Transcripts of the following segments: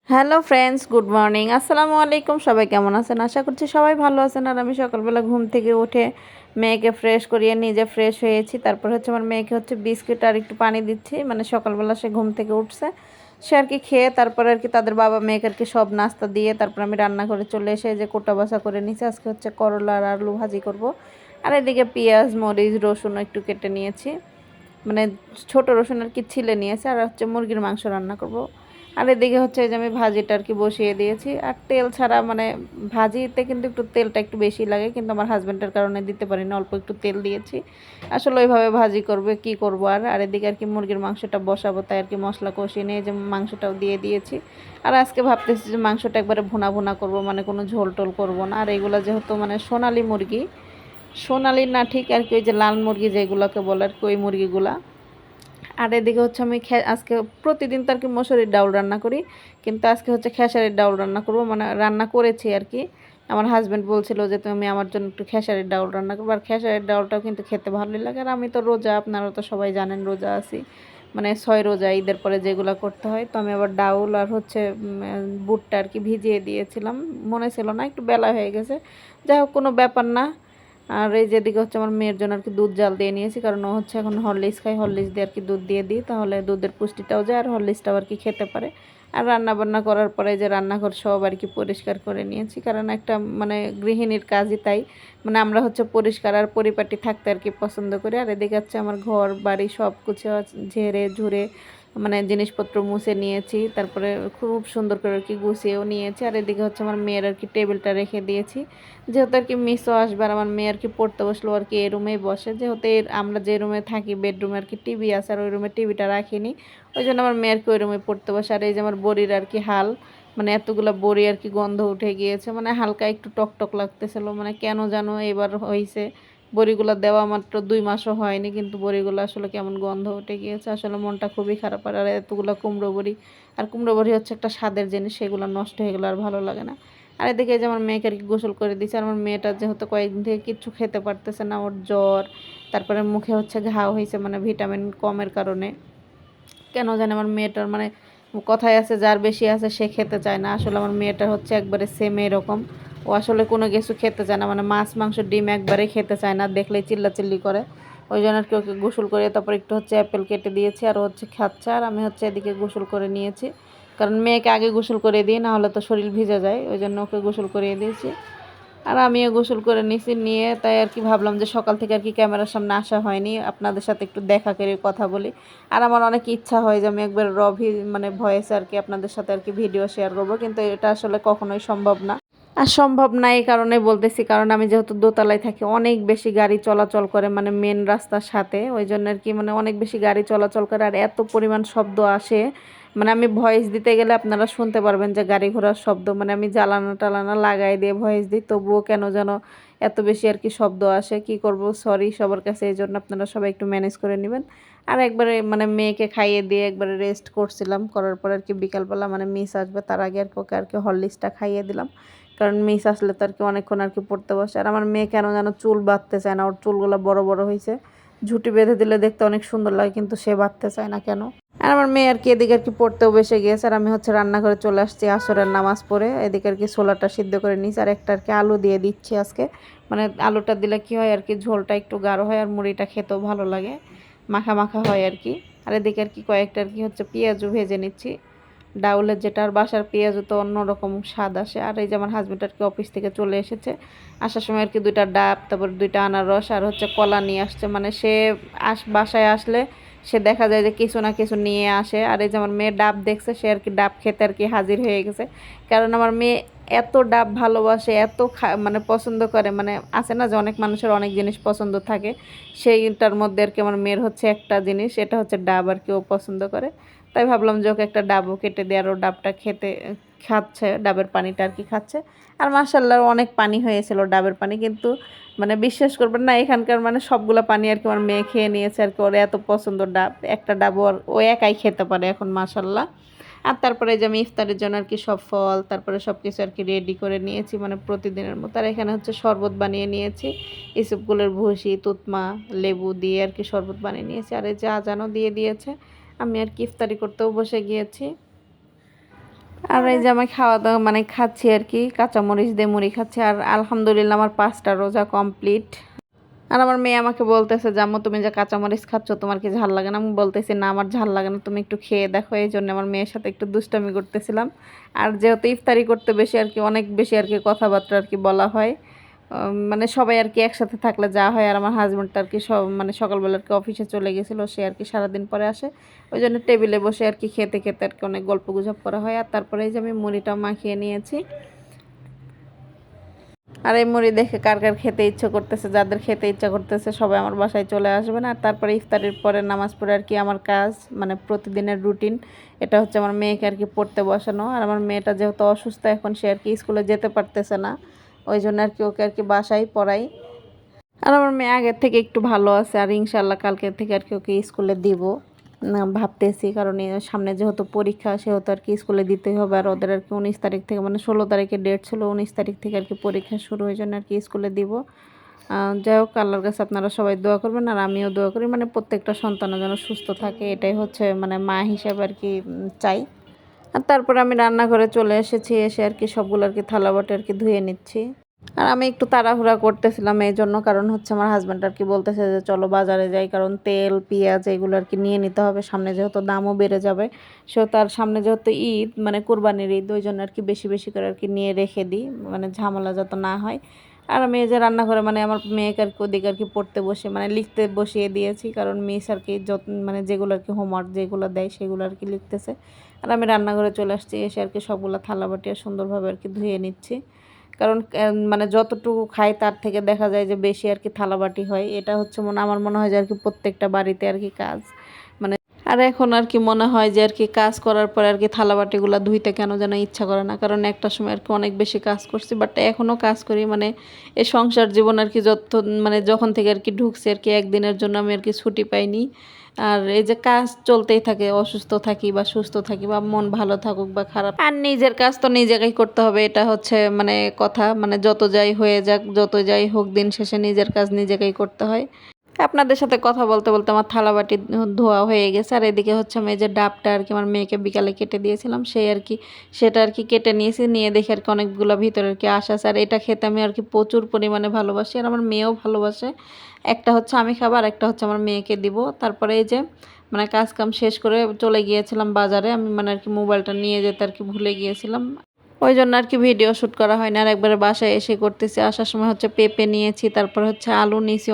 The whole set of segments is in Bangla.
হ্যালো ফ্রেন্ডস, গুড মর্নিং, আসসালামু আলাইকুম। সবাই কেমন আছেন? আশা করছি সবাই ভালো আছেন। আর আমি সকালবেলা ঘুম থেকে উঠে মেয়েকে ফ্রেশ করিয়ে নিজে ফ্রেশ হয়েছি। তারপর হচ্ছে আমার মেয়েকে হচ্ছে বিস্কিট আর একটু পানি দিচ্ছি। মানে সকালবেলা সে ঘুম থেকে উঠছে, সে আর কি খেয়ে তারপরে আর কি তাদের বাবা মেয়েকে আর কি সব নাস্তা দিয়ে তারপর আমি রান্না করে চলে এসে যে কোটা বাছা করে নিয়েছি। আজকে হচ্ছে করলা আর আলু ভাজি করব। আর এদিকে পেঁয়াজ মরিচ রসুন একটু কেটে নিয়েছি, মানে ছোট রসুন আর কি ছিলে নিয়েছি। আর হচ্ছে মুরগির মাংস রান্না করব। আর এদিকে হচ্ছে যে আমি ভাজিটা আর কি বসিয়ে দিয়েছি। আর তেল ছাড়া মানে ভাজিতে কিন্তু একটু তেলটা একটু বেশি লাগে, কিন্তু আমার হাজব্যান্ডের কারণে দিতে পারি না, অল্প একটু তেল দিয়েছি। আসলে ওইভাবে ভাজি করবে কি করব। আর এদিকে আর কি মুরগির মাংসটা বসাবো, তাই আর কি মশলা কষিয়ে নিয়ে যে মাংসটাও দিয়ে দিয়েছি। আর আজকে ভাবতেছি যে মাংসটা একবারে ভুনা ভুনা করব, মানে কোনো ঝোল টোল করবো না। আর এগুলো যেহেতু মানে সোনালি মুরগি, সোনালি না ঠিক আর কি ওই যে লাল মুরগি যেগুলোকে বলে আর কি ওই মুরগিগুলা। আর এদিকে হচ্ছে আমি আজকে প্রতিদিন তো আর কি মসুরির ডাউল রান্না করি, কিন্তু আজকে হচ্ছে খেসারির ডাউল রান্না করব, মানে রান্না করেছি আর কি। আমার হাজব্যান্ড বলছিল যে তুমি আমার জন্য একটু খেসারির ডাউল রান্না করবো। আর খেসারির ডাউলটাও কিন্তু খেতে ভালোই লাগে। আর আমি তো রোজা, আপনারা তো সবাই জানেন রোজা আছি, মানে 6 রোজা ঈদের পরে যেগুলো করতে হয়। তো আমি আবার ডাউল আর হচ্ছে বুটটা আর কি ভিজিয়ে দিয়েছিলাম, মনে ছিল না, একটু বেলা হয়ে গেছে। যাই হোক, কোনো ব্যাপার না। আর এই যেদিকে হচ্ছে আমার মেয়ের জন্য আর কি দুধ জাল দিয়ে নিয়েছি, কারণ ও হচ্ছে এখন হরলিক্স খাই, হরলিক্স দিয়ে আর কি দুধ দিয়ে দিই, তাহলে দুধের পুষ্টিটাও যায় আর হরলিক্সটাও আর কি খেতে পারে। আর রান্না বান্না করার পরে যে রান্নাঘর সব আর কি পরিষ্কার করে নিয়েছি, কারণ একটা মানে গৃহিণীর কাজই তাই, মানে আমরা হচ্ছে পরিষ্কার আর পরিপাটি থাকতে আর কি পছন্দ করি। আর এদিকে হচ্ছে আমার ঘর বাড়ি সব কিছু ঝেড়ে ঝুড়ে মানে জিনিসপত্র মুছে নিয়েছি, তারপরে খুব সুন্দর করে আর কি গুছিয়েও নিয়েছি। আর এদিকে হচ্ছে আমার মেয়ের আর কি টেবিলটা রেখে দিয়েছি, যেহেতু আর কি মিসও আসবে। আর আমার মেয়ে আর কি পড়তে বসলো আর কি এই রুমেই বসে, যেহেতু আমরা যে রুমে থাকি বেডরুমে আর কি টিভি আছে, আর ওই রুমে টিভিটা রাখিনি, ওই জন্য আমার মেয়ে আর কি ওই রুমে পড়তে বসে। আর এই যে আমার বড়ির আর কি হাল, মানে এতগুলো বড়ি আর কি গন্ধ উঠে গিয়েছে, মানে হালকা একটু টক টক লাগতেছিল, মানে কেন জানো এবার হয়েছে। বড়িগুলো দেওয়া মাত্র 2 মাসও হয়নি, কিন্তু বড়িগুলো আসলে কেমন গন্ধ উঠে গিয়েছে, আসলে মনটা খুবই খারাপ। আর এতগুলো কুমড়ো বড়ি, আর কুমড়ো বড়ি হচ্ছে একটা স্বাদের জিনিস, সেগুলো নষ্ট হয়ে গেলো আর ভালো লাগে না। আর এদিকে যে আমার মেয়েকে আর কি গোসল করে দিয়েছে। আর আমার মেয়েটা যেহেতু কয়েকদিন থেকে কিচ্ছু খেতে পারতেছে না, ওর জ্বর, তারপরে মুখে হচ্ছে ঘাও হয়েছে, মানে ভিটামিন কমের কারণে। কেন জানি আমার মেয়েটার মানে কথায় আছে যার বেশি আছে সে খেতে চায় না, আসলে আমার মেয়েটা হচ্ছে একবারে সেম এরকম। ও আসলে কোনো কিছু খেতে চায় না, মানে মাছ মাংস ডিম একবারেই খেতে চায় না, দেখলেই চিল্লাচিল্লি করে। ওই জন্য আর কি ওকে গোসল করে তারপর একটু হচ্ছে অ্যাপেল কেটে দিয়েছি, আর হচ্ছে খাচ্ছে। আর আমি হচ্ছে এদিকে গোসল করে নিয়েছি, কারণ মেয়েকে আগে গোসল করে দিই, না হলে তো শরীর ভিজে যায়, ওই জন্য ওকে গোসল করিয়ে দিয়েছি। আর আমিও গোসল করে নিছি, নিয়ে তাই আর কি ভাবলাম যে সকাল থেকে আর কি ক্যামেরার সামনে আসা হয়নি, আপনাদের সাথে একটু দেখা করে কথা বলি। আর আমার অনেক ইচ্ছা হয় যে আমি একবার মানে ভয়েস আর কি আপনাদের সাথে আর কি ভিডিও শেয়ার করব, কিন্তু এটা আসলে কখনোই সম্ভব না। আর সম্ভব না এই কারণে বলতেছি, কারণ আমি যেহেতু দোতলায় থাকি, অনেক বেশি গাড়ি চলাচল করে, মানে মেন রাস্তার সাথে, ওই জন্য আর কি মানে অনেক বেশি গাড়ি চলাচল করে, আর এত পরিমাণ শব্দ আসে, মানে আমি ভয়েস দিতে গেলে আপনারা শুনতে পারবেন যে গাড়ি ঘোড়ার শব্দ, মানে আমি জ্বালানা টালানা লাগাই দিয়ে ভয়েস দিই, তবুও কেন যেন এত বেশি আর কি শব্দ আসে। কি করব, সরি সবার কাছে, এই জন্য আপনারা সবাই একটু ম্যানেজ করে নেবেন। আর একবারে মানে মেয়েকে খাইয়ে দিয়ে একবারে রেস্ট করছিলাম, করার পর আর কি বিকালবেলা মানে মিস আসবে তার আগে আর কি ওকে আর কি হরলিক্সটা খাইয়ে দিলাম, কারণ মিস আসলে তো আর কি অনেকক্ষণ আর কি পড়তে বসে। আর আমার মেয়ে কেন যেন চুল বাঁধতে চায় না, ওর চুলগুলো বড় বড় হয়েছে, ঝুঁটি বেঁধে দিলে দেখতে অনেক সুন্দর লাগে, কিন্তু সে বাঁধতে চায় না কেন। আর আমার মেয়ে আর কি এদিকে আর কি পড়তেও বসে গিয়েছে, আর আমি হচ্ছে রান্নাঘরে চলে আসছি আসরের নামাজ পড়ে। এদিকে আর কি ছোলাটা সিদ্ধ করে নিয়েছি, আর একটা আর কি আলু দিয়ে দিচ্ছি আজকে, মানে আলুটা দিলে কি হয় আর কি ঝোলটা একটু গাঢ় হয়, আর মুড়িটা খেতেও ভালো লাগে, মাখা মাখা হয় আর কি। আর এদিকে আর কি কয়েকটা আর কি হচ্ছে পেঁয়াজও ভেজে নিচ্ছি, ডাউলের যেটা, আর বাসার পেঁয়াজও তো অন্যরকম স্বাদ আসে। আর এই যে আমার হাজব্যান্ড আর কি অফিস থেকে চলে এসেছে, আসার সময় আর কি 2টা ডাব, তারপর 2টা আনারস আর হচ্ছে কলা নিয়ে আসছে, মানে সে বাসায় আসলে সে দেখা যায় যে কিছু না কিছু নিয়ে আসে। আর এই যে আমার মেয়ে ডাব দেখছে, সে আর কি ডাব খেতে আর কি হাজির হয়ে গেছে, কারণ আমার মেয়ে এত ডাব ভালোবাসে, এত মানে পছন্দ করে, মানে আছে না যে অনেক মানুষের অনেক জিনিস পছন্দ থাকে, সেইটার মধ্যে আর কি আমার মেয়ের হচ্ছে একটা জিনিস, এটা হচ্ছে ডাব আর কি ও পছন্দ করে। তাই ভাবলাম যে ওকে একটা ডাবও কেটে দিয়ে, আর ও ডাবটা খাচ্ছে, ডাবের পানিটা আর কি খাচ্ছে। আর মাশাআল্লাহ অনেক পানি হয়েছিল ডাবের পানি, কিন্তু মানে বিশ্বাস করবেন না, এখানকার মানে সবগুলো পানি আর কি আমার মেয়ে খেয়ে নিয়েছে আর কি, ওর এত পছন্দ ডাব, একটা ডাবও আর ও একাই খেতে পারে এখন মাশাআল্লাহ। আর তারপরে যে আমি ইফতারের জন্য আর কি সব ফল তারপরে সব কিছু আর কি রেডি করে নিয়েছি, মানে প্রতিদিনের মতো। আর এখানে হচ্ছে শরবত বানিয়ে নিয়েছি, ইসবগুলের ভুসি তুতমা লেবু দিয়ে আর কি শরবত বানিয়ে নিয়েছি। আর এই যে আজানও দিয়ে দিয়েছে, আমি আর কি ইফতারি করতেও বসে গিয়েছি। আর এই যে আমি খাওয়া দাওয়া মানে খাচ্ছি আর কি, কাঁচামরিচ দিয়ে মুড়ি খাচ্ছি। আর আলহামদুলিল্লাহ আমার 5টা রোজা কমপ্লিট। আর আমার মেয়ে আমাকে বলতেছে যে আম্মু তুমি যে কাঁচামরিচ খাচ্ছ তোমার কি ঝাল লাগে না? আমি বলতেছি না আমার ঝাল লাগে না, তুমি একটু খেয়ে দেখো। এই জন্য আমার মেয়ের সাথে একটু দুষ্টামি করতেছিলাম। আর যেহেতু ইফতারি করতে বেশি আর কি, অনেক বেশি আর কি কথাবার্তা আর কি বলা হয়। মানে সবাই আর কি একসাথে থাকলে যা হয়। আর আমার হাজব্যান্ডটা আর কি সব মানে সকালবেলা আর কি অফিসে চলে গেছিলো, সে আর কি সারাদিন পরে আসে। ওই জন্য টেবিলে বসে আর কি খেতে খেতে আর কি অনেক গল্প গুজব করা হয়। আর তারপরে এই যে আমি মুড়িটা মাখিয়ে নিয়েছি। আর এই মুড়ি দেখে কার কার খেতে ইচ্ছে করতেছে, যাদের খেতে ইচ্ছা করতেছে সবাই আমার বাসায় চলে আসবেন। আর তারপরে ইফতারের পরে নামাজ পড়ে আর কি আমার কাজ মানে প্রতিদিনের রুটিন, এটা হচ্ছে আমার মেয়েকে আর কি পড়তে বসানো। আর আমার মেয়েটা যেহেতু অসুস্থ এখন, সে আর কি স্কুলে যেতে পারতেছে না, ওই জন্য আর কি ওকে আর কি বাসায় পড়াই। আর আমার মেয়ে আগের থেকে একটু ভালো আছে। আর ইনশাল্লাহ কালকে থেকে আর কি ওকে স্কুলে দিব না ভাবতেছি, কারণ সামনে যেহেতু পরীক্ষা সেহেতু আর কি স্কুলে দিতেই হবে। আর ওদের আর কি 19 তারিখ থেকে মানে 16 তারিখে ডেট ছিল, 19 তারিখ থেকে আর কি পরীক্ষা শুরু হয়ে জন্য আর কি স্কুলে দিব। যাই হোক, আল্লাহর কাছে আপনারা সবাই দোয়া করবেন আর আমিও দোয়া করি, মানে প্রত্যেকটা সন্তানের যেন সুস্থ থাকে, এটাই হচ্ছে মানে মা হিসেবে আর কি চাই। আর তারপরে আমি রান্নাঘরে চলে এসেছি, এসে আর কি সবগুলো আর কি থালা বাটি আর কি ধুয়ে নিচ্ছি। আর আমি একটু তাড়াহুড়া করতেছিলাম এই জন্য, কারণ হচ্ছে আমার হাজব্যান্ড আর কি বলতেছে যে চলো বাজারে যাই, কারণ তেল পেঁয়াজ এগুলো আর কি নিয়ে নিতে হবে, সামনে যেহেতু দামও বেড়ে যাবে। সে তার সামনে যেহেতু ঈদ মানে কোরবানির ঈদ, ওই জন্য আর কি বেশি বেশি করে আর কি নিয়ে রেখে দিই, মানে ঝামেলা যাতে না হয়। আর আমি এই যে রান্নাঘরে মানে আমার মেয়েকে আর কি ওদিকে আর কি পড়তে বসে মানে লিখতে বসিয়ে দিয়েছি, কারণ মিস আর কি যত মানে যেগুলো আর কি হোমওয়ার্ক যেগুলো দেয় সেগুলো আর কি লিখতেছে। আর আমি রান্নাঘরে চলে আসছি, এসে আর কি সবগুলো থালাবাটি আর সুন্দরভাবে আর কি ধুয়ে নিচ্ছি। কারণ মানে যতটুকু খাই তার থেকে দেখা যায় যে বেশি আর কি থালাবাটি হয়। এটা হচ্ছে আমার মনে হয় যে আর কি প্রত্যেকটা বাড়িতে আর কি কাজ মানে। আর এখন আর কি মনে হয় যে আর কি কাজ করার পরে আর কি থালাবাটিগুলো ধুইতে কেন যেন ইচ্ছা করে না, কারণ একটা সময় আর কি অনেক বেশি কাজ করছি, বাট এখনও কাজ করি। মানে এই সংসার জীবন আর কি যত মানে যখন থেকে আর কি ঢুকছি আর কি একদিনের জন্য আমি আর কি ছুটি পাইনি। আর এই যে কাজ চলতেই থাকে, অসুস্থ থাকি বা সুস্থ থাকি বা মন ভালো থাকুক বা খারাপ, আর নিজের কাজ তো নিজেকেই করতে হবে, এটা হচ্ছে মানে কথা। মানে যত যাই হয়ে যাক, যত যাই হোক, দিন শেষে নিজের কাজ নিজেকেই করতে হয়। আপনাদের সাথে কথা বলতে বলতে আমার থালাবাটি ধোয়া হয়ে গেছে। আর এদিকে হচ্ছে আমি এই যে ডাবটা আর কি আমার মেয়েকে বিকালে কেটে দিয়েছিলাম, সেই আর কি সেটা আর কি কেটে নিয়েছি, নিয়ে দেখে আর কি অনেকগুলো ভিতরে আর কি আশা আছে। আর এটা খেতে আমি আর কি প্রচুর পরিমাণে ভালোবাসি, আর আমার মেয়েও ভালোবাসে। একটা হচ্ছে আমি খাবার, একটা হচ্ছে আমার মেয়েকে দিব। তারপরে এই যে মানে কাজ কাম শেষ করে চলে গিয়েছিলাম বাজারে, আমি মানে আর কি মোবাইলটা নিয়ে যেতে আর কি ভুলে গিয়েছিলাম, ওই জন্য আর কি ভিডিও শ্যুট করা হয় না। আর একবারে বাসায় এসে করতেছি। আসার সময় হচ্ছে পেঁপে নিয়েছি, তারপর হচ্ছে আলু নিয়েছি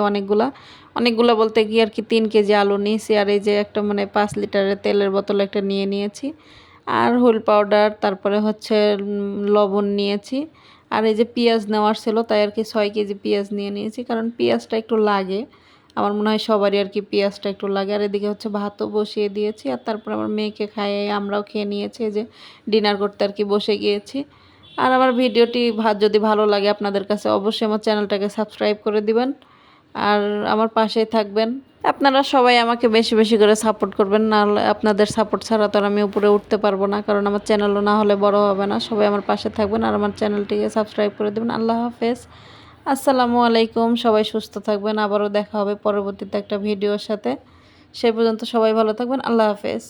অনেকগুলা বলতে কি আর কি 3 কেজি আলু নিয়েছি। আর এই যে একটা মানে 5 লিটারের তেলের বোতল একটা নিয়ে নিয়েছি। আর হুইল পাউডার, তারপরে হচ্ছে লবণ নিয়েছি। আর এই যে পেঁয়াজ নেওয়ার ছিল, তাই আর কি 6 কেজি পেঁয়াজ নিয়ে নিয়েছি, কারণ পেঁয়াজটা একটু লাগে। আমার মনে হয় সবারই আর কি পেঁয়াজটা একটু লাগে। আর এদিকে হচ্ছে ভাতও বসিয়ে দিয়েছি। আর তারপর আমার মেয়েকে খাইয়ে আমরাও খেয়ে নিয়েছি, এই যে ডিনার করতে আর কি বসে গিয়েছি। আর আমার ভিডিওটি যদি ভালো লাগে আপনাদের কাছে, অবশ্যই আমার চ্যানেলটাকে সাবস্ক্রাইব করে দিবেন আর আমার পাশেই থাকবেন। আপনারা সবাই আমাকে বেশি বেশি করে সাপোর্ট করবেন, নাহলে আপনাদের সাপোর্ট ছাড়া তো আর আমি উপরে উঠতে পারবো না, কারণ আমার চ্যানেলও না হলে বড় হবে না। সবাই আমার পাশে থাকবেন আর আমার চ্যানেলটিকে সাবস্ক্রাইব করে দেবেন। আল্লাহ হাফেজ, আসসালামু আলাইকুম। সবাই সুস্থ থাকবেন, আবারও দেখা হবে পরবর্তীতে একটা ভিডিওর সাথে। সেই পর্যন্ত সবাই ভালো থাকবেন। আল্লাহ হাফেজ।